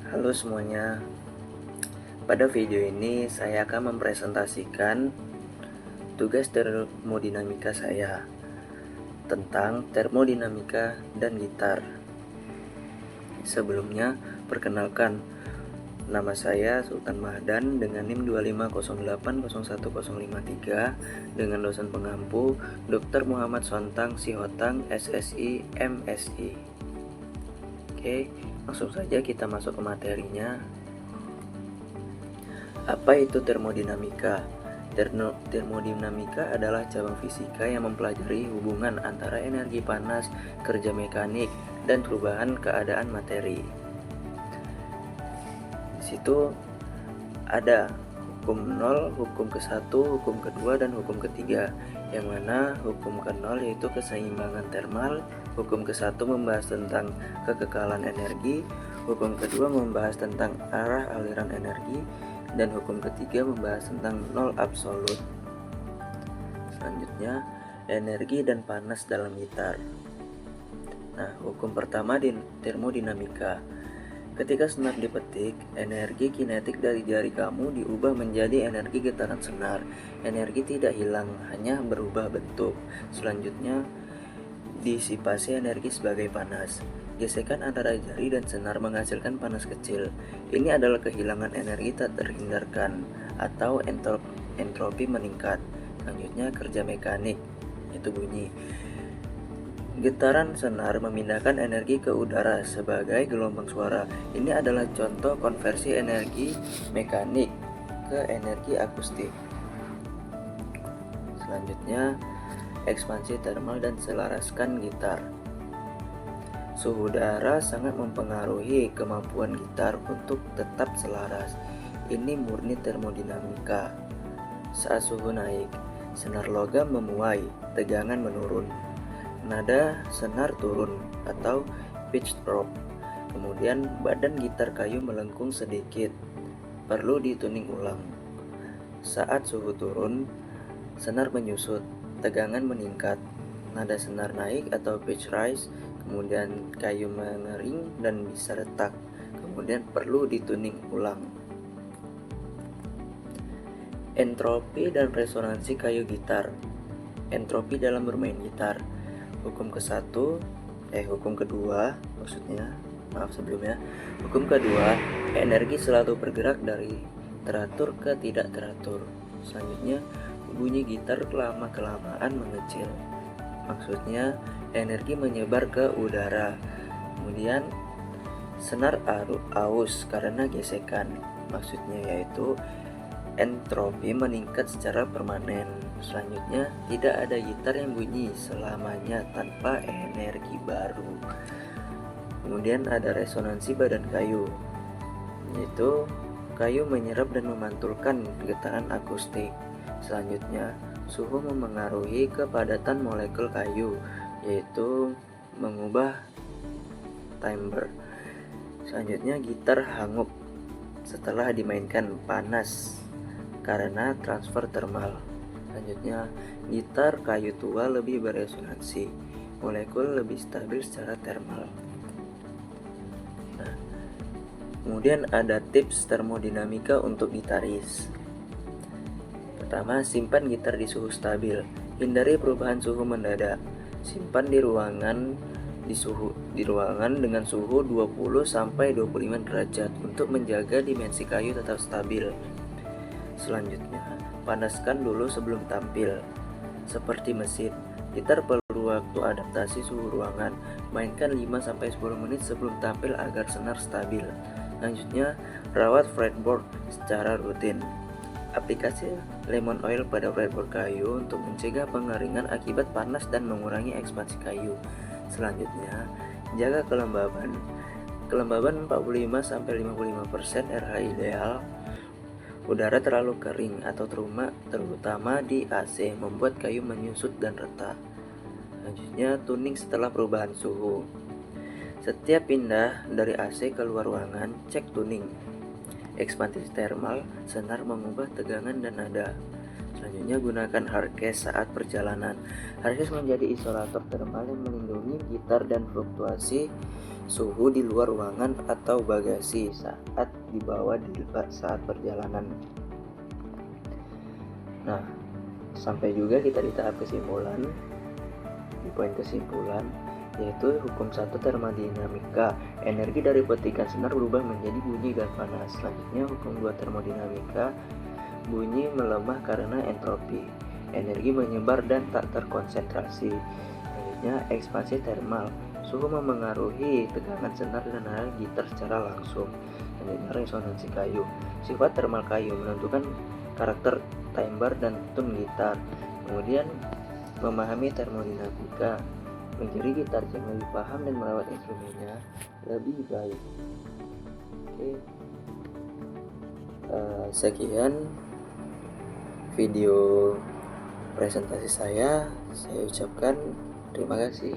Halo semuanya, pada video ini saya akan mempresentasikan tugas termodinamika saya tentang termodinamika dan gitar. Sebelumnya, perkenalkan, nama saya Sultan Mahdan dengan NIM 250801053 dengan dosen pengampu Dr. Muhammad Sontang Sihotang SSI MSI. Oke, langsung saja kita masuk ke materinya. Apa itu termodinamika? Termodinamika adalah cabang fisika yang mempelajari hubungan antara energi panas, kerja mekanik, dan perubahan keadaan materi. Di situ ada hukum 0, hukum ke-1, hukum ke-2, dan hukum ke-3. Yang mana hukum ke-0 yaitu keseimbangan termal, hukum ke-1 membahas tentang kekekalan energi, hukum ke-2 membahas tentang arah aliran energi, dan hukum ketiga membahas tentang nol absolut. Selanjutnya, energi dan panas dalam gitar. Nah, hukum pertama di termodinamika. Ketika senar dipetik, energi kinetik dari jari kamu diubah menjadi energi getaran senar. Energi tidak hilang, hanya berubah bentuk. Selanjutnya, disipasi energi sebagai panas. Gesekan antara jari dan senar menghasilkan panas kecil. Ini adalah kehilangan energi tak terhindarkan atau entropi meningkat. Selanjutnya kerja mekanik, itu bunyi. Getaran senar memindahkan energi ke udara sebagai gelombang suara. Ini adalah contoh konversi energi mekanik ke energi akustik. Selanjutnya ekspansi termal dan selaraskan gitar. Suhu udara sangat mempengaruhi kemampuan gitar untuk tetap selaras. Ini murni termodinamika. Saat suhu naik, senar logam memuai, tegangan menurun. Nada senar turun atau pitch drop. Kemudian badan gitar kayu melengkung sedikit. Perlu dituning ulang. Saat suhu turun, senar menyusut, tegangan meningkat. Nada senar naik atau pitch rise. Kemudian kayu mengering dan bisa retak. Kemudian perlu dituning ulang. Entropi dan resonansi kayu gitar. Entropi dalam bermain gitar. Hukum kedua maksudnya. Maaf sebelumnya. Hukum kedua, energi selalu bergerak dari teratur ke tidak teratur. Selanjutnya, bunyi gitar lama-kelamaan mengecil. Maksudnya energi menyebar ke udara. Kemudian senar aus karena gesekan. Maksudnya yaitu entropi meningkat secara permanen. Selanjutnya tidak ada gitar yang bunyi selamanya tanpa energi baru. Kemudian ada resonansi badan kayu, yaitu kayu menyerap dan memantulkan getaran akustik. Selanjutnya suhu memengaruhi kepadatan molekul kayu, yaitu mengubah timbre. Selanjutnya gitar hangup setelah dimainkan panas karena transfer termal. Selanjutnya gitar kayu tua lebih beresonansi, molekul lebih stabil secara termal. Nah, kemudian ada tips termodinamika untuk gitaris. Pertama, simpan gitar di suhu stabil. Hindari perubahan suhu mendadak. Simpan di ruangan dengan suhu 20 sampai 25 derajat untuk menjaga dimensi kayu tetap stabil. Selanjutnya, panaskan dulu sebelum tampil. Seperti mesin, gitar perlu waktu adaptasi suhu ruangan. Mainkan 5 sampai 10 menit sebelum tampil agar senar stabil. Selanjutnya, rawat fretboard secara rutin. Aplikasi lemon oil pada fretboard kayu untuk mencegah pengeringan akibat panas dan mengurangi ekspansi kayu. Selanjutnya, jaga kelembaban. Kelembaban 45-55% RH ideal. Udara terlalu kering atau terutama di AC membuat kayu menyusut dan retak. Selanjutnya, tuning setelah perubahan suhu. Setiap pindah dari AC ke luar ruangan, cek tuning. Ekspansi termal, senar mengubah tegangan dan nada. Selanjutnya gunakan hardcase saat perjalanan. Hardcase menjadi isolator termal yang melindungi gitar dan fluktuasi suhu di luar ruangan atau bagasi saat dibawa saat perjalanan. Nah, sampai juga kita di tahap kesimpulan, di poin kesimpulan, yaitu hukum 1 termodinamika. Energi dari petikan sinar berubah menjadi bunyi dan panas. Selanjutnya hukum 2 termodinamika, bunyi melemah karena entropi. Energi menyebar dan tak terkonsentrasi. Selanjutnya ekspansi termal, suhu memengaruhi tegangan senar dan nada gitar secara langsung. Selanjutnya resonansi kayu, sifat termal kayu menentukan karakter timbre dan tone gitar. Kemudian memahami termodinamika, menjadi gitar yang lebih paham dan merawat instrumennya lebih baik. Oke, sekian video presentasi saya ucapkan terima kasih.